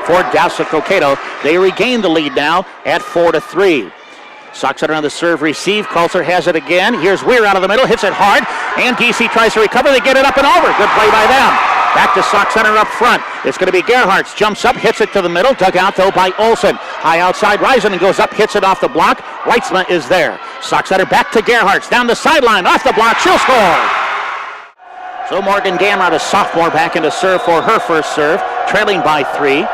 for Dassel Cokato. They regain the lead now at 4-3. Sox Center on the serve receive. Coulter has it again. Here's Weir out of the middle, hits it hard, and DC tries to recover. They get it up and over. Good play by them. Back to Sox Center up front. It's going to be Gerhardt. Jumps up, hits it to the middle. Dug out, though, by Olsen. High outside, Rising goes up, hits it off the block. Reitzma is there. Sox Center back to Gerhardt. Down the sideline, off the block. She'll score. So Morgan Gamrot, a sophomore, back into serve for her first serve. Trailing by 3.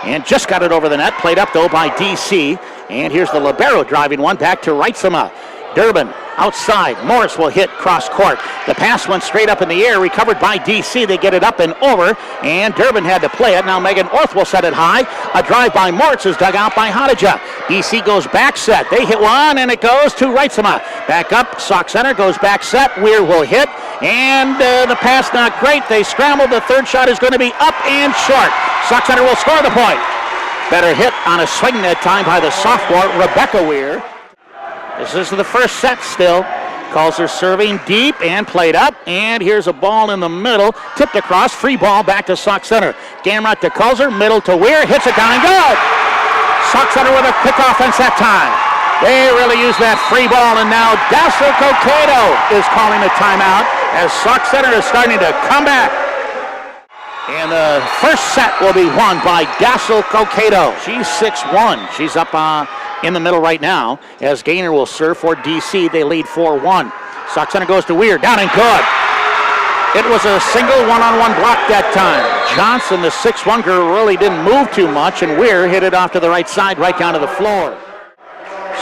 And just got it over the net. Played up, though, by DC. And here's the libero driving one back to Reitzma. Durbin outside. Morris will hit cross court. The pass went straight up in the air, recovered by DC. They get it up and over, and Durbin had to play it. Now Megan Orth will set it high. A drive by Morris is dug out by Hadija. DC goes back set. They hit one, and it goes to Reitzma. Back up, Sox Center goes back set. Weir will hit, and the pass not great. They scrambled. The third shot is going to be up and short. Sox Center will score the point. Better hit on a swing that time by the sophomore, Rebecca Weir. This is the first set still. Calls her serving deep and played up. And here's a ball in the middle. Tipped across. Free ball back to Sox Center. Gamrot to Kulzer. Middle to Weir. Hits it down and good. Sox Center with a quick offense that time. They really use that free ball. And now Dassel Cokato is calling a timeout as Sox Center is starting to come back. And the first set will be won by Dassel Cokato. She's 6'1". She's up in the middle right now as Gaynor will serve for DC. They lead 4-1. Sox Center goes to Weir. Down and good. It was a single one-on-one block that time. Johnson, the 6'1" girl, really didn't move too much, and Weir hit it off to the right side, right down to the floor.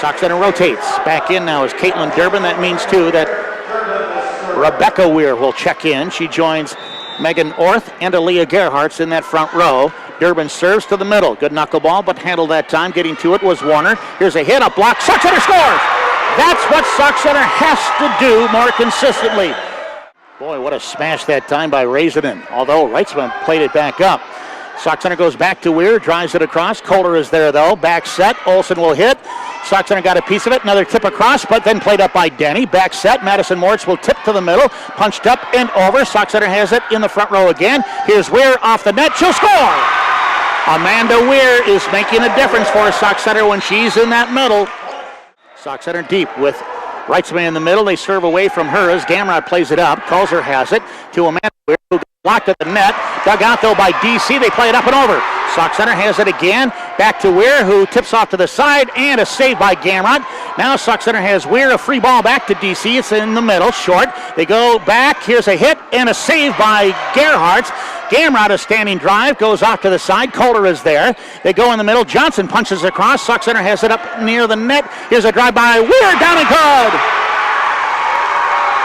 Sox Center rotates. Back in now is Caitlin Durbin. That means, too, that Rebecca Weir will check in. She joins Megan Orth and Aaliyah Gerhardt's in that front row. Durbin serves to the middle. Good knuckleball, but handled that time. Getting to it was Warner. Here's a hit, a block. Sox Center scores! That's what Sox Center has to do more consistently. Boy, what a smash that time by Raisinin. Although Reitzman played it back up. Sox Center goes back to Weir, drives it across. Kohler is there, though. Back set. Olsen will hit. Sox Center got a piece of it. Another tip across, but then played up by Denny. Back set. Madison Moritz will tip to the middle. Punched up and over. Sox Center has it in the front row again. Here's Weir off the net. She'll score! Amanda Weir is making a difference for Sox Center when she's in that middle. Sox Center deep with Reitzman in the middle. They serve away from her as Gamrot plays it up. Kulzer has it to Amanda Weir, who blocked at the net. Dug out, though, by DC. They play it up and over. Sox Center has it again. Back to Weir, who tips off to the side, and a save by Gamrot. Now Sox Center has Weir, a free ball back to DC. It's in the middle, short. They go back. Here's a hit and a save by Gerhardt. Gamrot, a standing drive, goes off to the side. Kohler is there. They go in the middle. Johnson punches across. Sox Center has it up near the net. Here's a drive by Weir, down and good.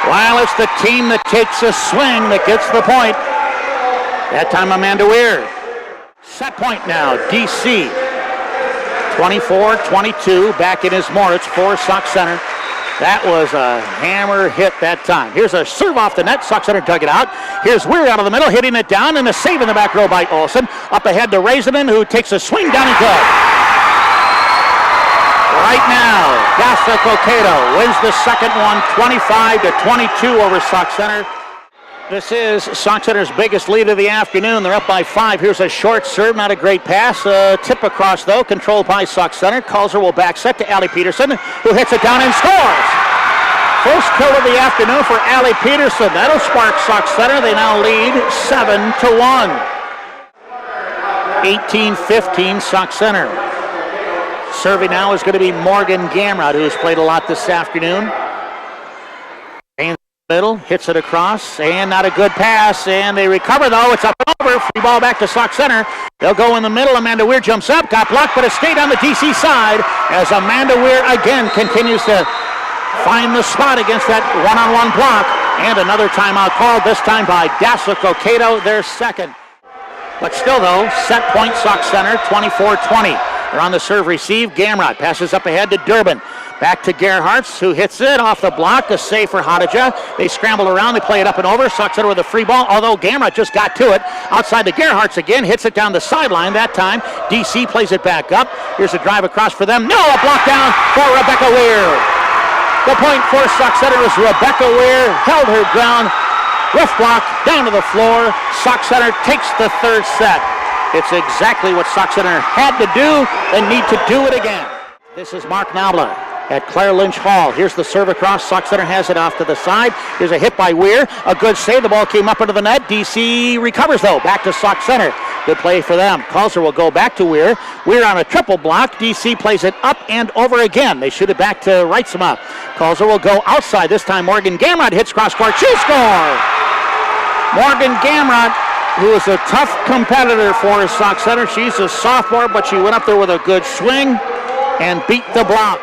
While it's the team that takes a swing that gets the point. That time Amanda Weir. Set point now, DC. 24-22, back in his Moritz for Sox Center. That was a hammer hit that time. Here's a serve off the net. Sox Center dug it out. Here's Weir out of the middle, hitting it down, and a save in the back row by Olsen. Up ahead to Raisinin, who takes a swing down and good. Right now, Dassel Cokato wins the second one, 25-22 over Sox Center. This is Sox Center's biggest lead of the afternoon. They're up by 5. Here's a short serve, not a great pass. Tip across, though, controlled by Sox Center. Kulzer will back set to Allie Peterson, who hits it down and scores. First kill of the afternoon for Allie Peterson. That'll spark Sox Center. They now lead 7-1. 18-15 Sox Center. Serving now is going to be Morgan Gamrot, who has played a lot this afternoon. Middle, hits it across, and not a good pass, and they recover, though. It's up and over. Free ball back to Sox Center. They'll go in the middle. Amanda Weir jumps up, got blocked, but it stayed on the DC side as Amanda Weir again continues to find the spot against that one-on-one block. And another timeout called, this time by Dassel Cokato, their second. But still, though, set point Sox Center, 24-20. They're on the serve receive. Gamrot passes up ahead to Durbin. Back to Gerhardt, who hits it off the block. A save for Hadija. They scramble around. They play it up and over. Sox Center with a free ball, although Gamrot just got to it. Outside to Gerhardt again. Hits it down the sideline. That time, DC plays it back up. Here's a drive across for them. No, a block down for Rebecca Weir. The point for Sox Center is Rebecca Weir held her ground. Rough block down to the floor. Sox Center takes the third set. It's exactly what Sauk Centre had to do. They need to do it again. This is Mark Nabla at Claire Lynch Hall. Here's the serve across. Sauk Centre has it off to the side. Here's a hit by Weir. A good save. The ball came up into the net. DC recovers, though. Back to Sauk Centre. Good play for them. Calzer will go back to Weir. Weir on a triple block. DC plays it up and over again. They shoot it back to Reitzema. Calzer will go outside. This time Morgan Gamrot hits cross court. She scores! Morgan Gamrot, who is a tough competitor for Sauk Centre. She's a sophomore, but she went up there with a good swing and beat the block.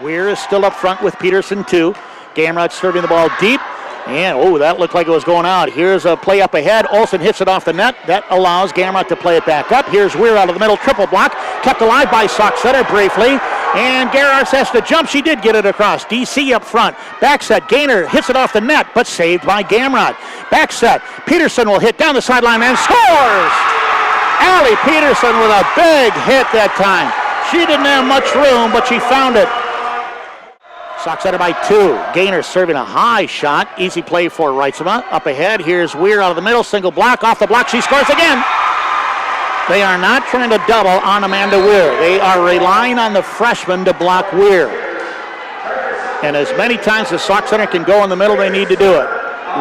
Weir is still up front with Peterson, too. Gamrot serving the ball deep. And, that looked like it was going out. Here's a play up ahead. Olsen hits it off the net. That allows Gamrot to play it back up. Here's Weir out of the middle. Triple block. Kept alive by Sauk Centre briefly. And Gerhardt has to jump. She did get it across. DC up front. Back set. Gaynor hits it off the net, but saved by Gamrot. Back set. Peterson will hit down the sideline and scores! Allie Peterson with a big hit that time. She didn't have much room, but she found it. Sauk Centre by 2. Gaynor serving a high shot. Easy play for Reitzema. Up ahead, here's Weir out of the middle. Single block. Off the block, she scores again. They are not trying to double on Amanda Weir. They are relying on the freshman to block Weir. And as many times as Sauk Centre can go in the middle, they need to do it.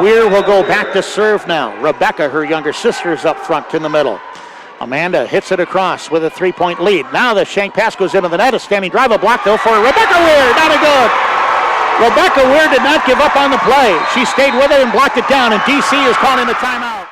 Weir will go back to serve now. Rebecca, her younger sister, is up front in the middle. Amanda hits it across with a 3-point lead. Now the shank pass goes into the net. A standing drive, a block though for Rebecca Weir. Not a good. Rebecca Weir did not give up on the play. She stayed with it and blocked it down, and DC is calling the timeout.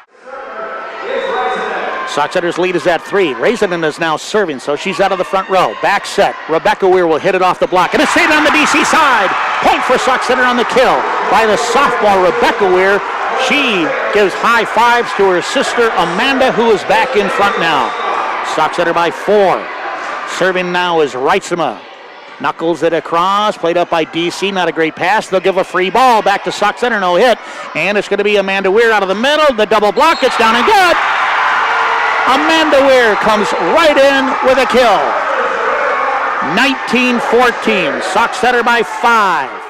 Sauk Centre's lead is at 3. Raisinen is now serving, so she's out of the front row. Back set. Rebecca Weir will hit it off the block, and it's saved on the DC side. Point for Sauk Centre on the kill by the sophomore Rebecca Weir. She gives high fives to her sister Amanda, who is back in front now. Sauk Centre by 4. Serving now is Reitzema. Knuckles it across, played up by DC, not a great pass. They'll give a free ball back to Sauk Centre, no hit. And it's going to be Amanda Weir out of the middle. The double block, it's down and good. Amanda Weir comes right in with a kill. 19-14, Sauk Centre by 5.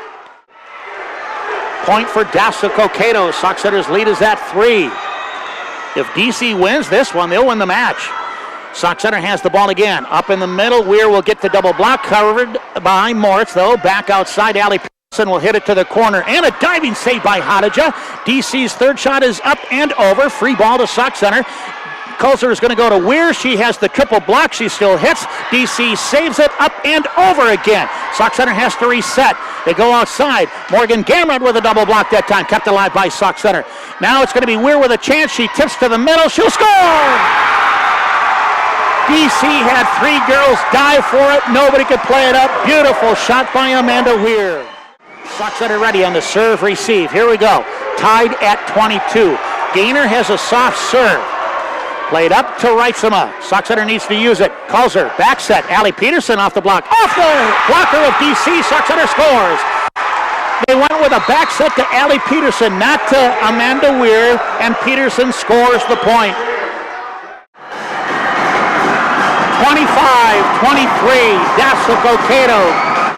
Point for Dassel Cokato. Sauk Centre's lead is at 3. If DC wins this one, they'll win the match. Sauk Centre has the ball again. Up in the middle, Weir will get the double block, covered by Moritz, though. Back outside, Allie Peterson will hit it to the corner. And a diving save by Hadija. DC's third shot is up and over. Free ball to Sauk Centre. Calzer is going to go to Weir. She has the triple block. She still hits. DC saves it up and over again. Sauk Centre has to reset. They go outside. Morgan Gamrot with a double block that time. Kept alive by Sauk Centre. Now it's going to be Weir with a chance. She tips to the middle. She'll score! DC had 3 girls dive for it. Nobody could play it up. Beautiful shot by Amanda Weir. Sauk Centre ready on the serve receive. Here we go. Tied at 22. Gaynor has a soft serve. Played up to Reitzema. Sauk Centre needs to use it. Calzer, back set. Allie Peterson off the block. Off the blocker of DC. Sauk Centre scores. They went with a back set to Allie Peterson, not to Amanda Weir, and Peterson scores the point. 25-23, Dassel Cokato.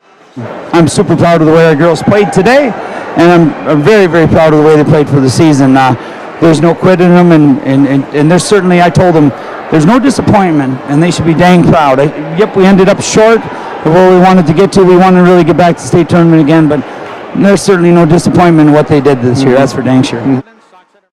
I'm super proud of the way our girls played today, and I'm very, very proud of the way they played for the season. There's no quit in them, and there's certainly, I told them, there's no disappointment, and they should be dang proud. Yep, we ended up short of where we wanted to get to. We wanted to really get back to state tournament again, but there's certainly no disappointment in what they did this year. That's for dang sure.